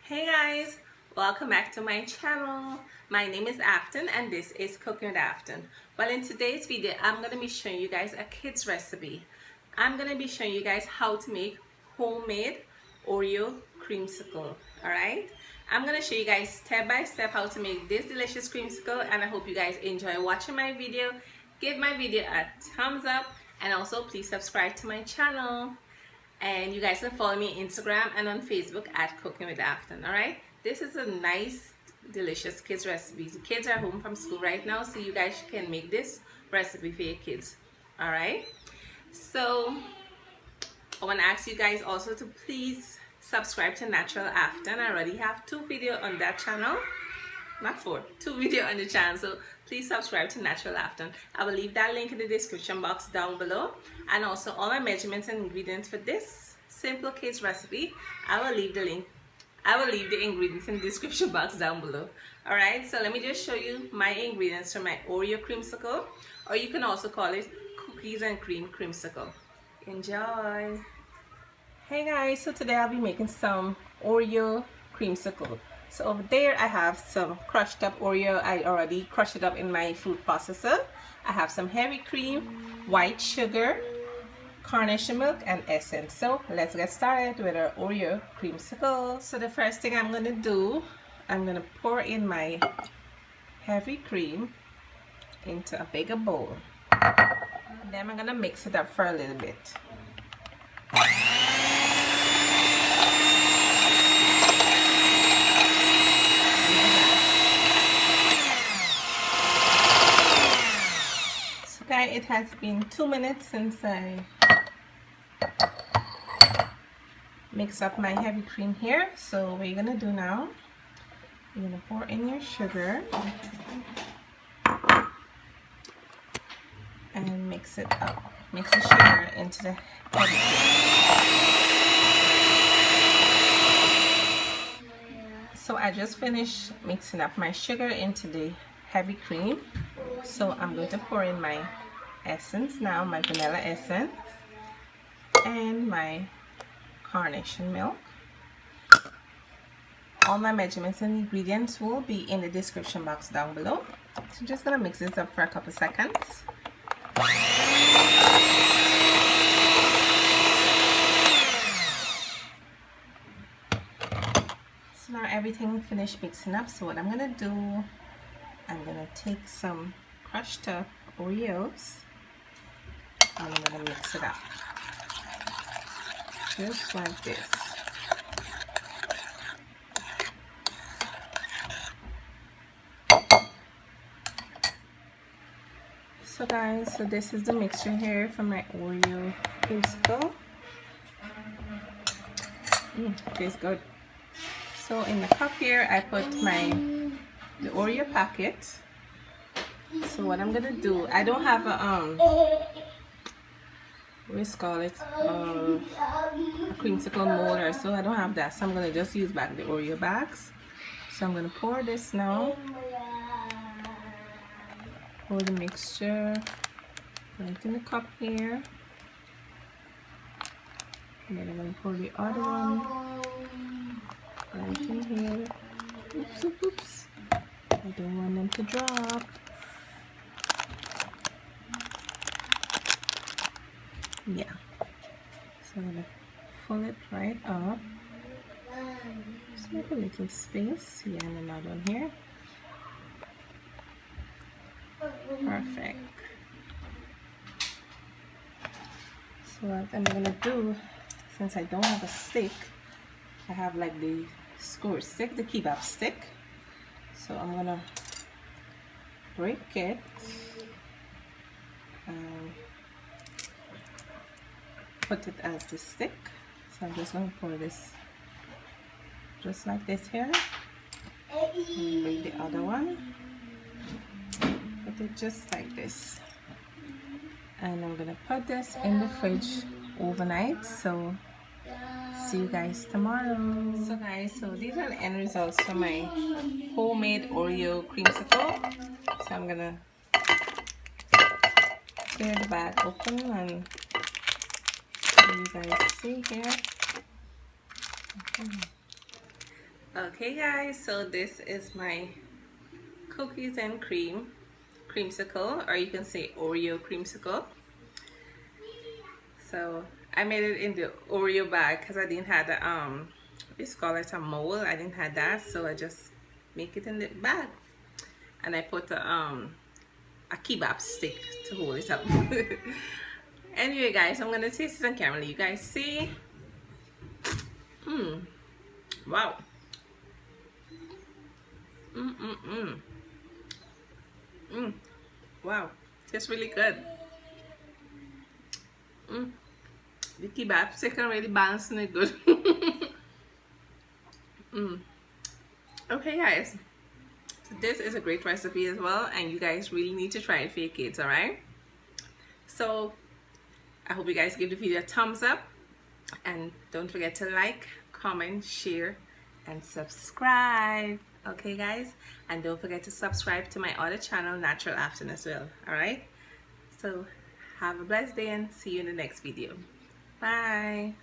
Hey guys, welcome back to my channel. My name is Afton and this is Cooking with Afton. Well, in today's video I'm going to be showing you guys a kids recipe. I'm going to be showing you guys how to make homemade Oreo creamsicle. Alright, I'm going to show you guys step by step how to make this delicious creamsicle, and I hope you guys enjoy watching my video. Give my video a thumbs up and also please subscribe to my channel. And you guys can follow me on Instagram and on Facebook at Cooking with Afton. Alright, this is a nice delicious kids recipe. The kids are home from school right now, so you guys can make this recipe for your kids. Alright, so I want to ask you guys also to please subscribe to Natural Afton. I already have 2 videos on that channel, not 4, 2 videos on the channel, so please subscribe to Natural Afton. I will leave that link in the description box down below, and also all my measurements and ingredients for this simple kids recipe. I will leave the ingredients in the description box down below. Alright, so let me just show you my ingredients for my Oreo creamsicle, or you can also call it cookies and cream creamsicle. Enjoy! Hey guys, so today I'll be making some Oreo creamsicle. So over there I have some crushed up Oreo. I already crushed it up in my food processor. I have some heavy cream, white sugar, carnation milk, and essence. So let's get started with our Oreo creamsicle. So the first thing I'm going to do, I'm going to pour in my heavy cream into a bigger bowl. And then I'm going to mix it up for a little bit. It has been 2 minutes since I mix up my heavy cream here. So what you're gonna do now, you're gonna pour in your sugar and mix it up. Mix the sugar into the heavy cream. So I just finished mixing up my sugar into the heavy cream. So I'm going to pour in my essence now, my vanilla essence, and my carnation milk. All my measurements and ingredients will be in the description box down below. So I'm just gonna mix this up for a couple seconds. So now everything finished mixing up. So what I'm gonna do, I'm gonna take some crushed up Oreos and I'm gonna mix it up just like this. So guys, so this is the mixture here for my Oreo creamsicle. Tastes good. So in the cup here I put the Oreo packet. So what I'm gonna do, I don't have a let's call it a creamsicle mold or so. I don't have that, so I'm gonna just use back the Oreo bags. So I'm gonna pour this now. Pour the mixture right in the cup here. And then I'm gonna pour the other one right in here. Oops, oops, oops. I don't want them to drop. Yeah, so I'm gonna pull it right up. Just make a little space. Yeah, and another one here. Perfect. So what I'm gonna do, since I don't have a stick, I have like the skewer stick, the kebab stick. So I'm gonna break it and put it as the stick. So I'm just going to pour this just like this here, and break the other one, put it just like this, and I'm going to put this in the fridge overnight. So see you guys tomorrow. So guys, so these are the end results for my homemade Oreo creamsicle. So I'm going to tear the bag open and you guys see here. Okay guys, so this is my cookies and cream creamsicle, or you can say Oreo creamsicle. So I made it in the Oreo bag because I didn't have the let's call it a mold. I didn't have that, so I just make it in the bag, and I put a kebab stick to hold it up. Anyway guys, I'm gonna taste it on camera. You guys see? Wow. Wow, tastes really good. The kebab stick can really balancing it good. Okay guys, so this is a great recipe as well, and you guys really need to try it for your kids, all right? So I hope you guys give the video a thumbs up, and don't forget to like, comment, share, and subscribe. Okay guys, and don't forget to subscribe to my other channel, Natural Afton, as well. All right, so have a blessed day and see you in the next video. Bye.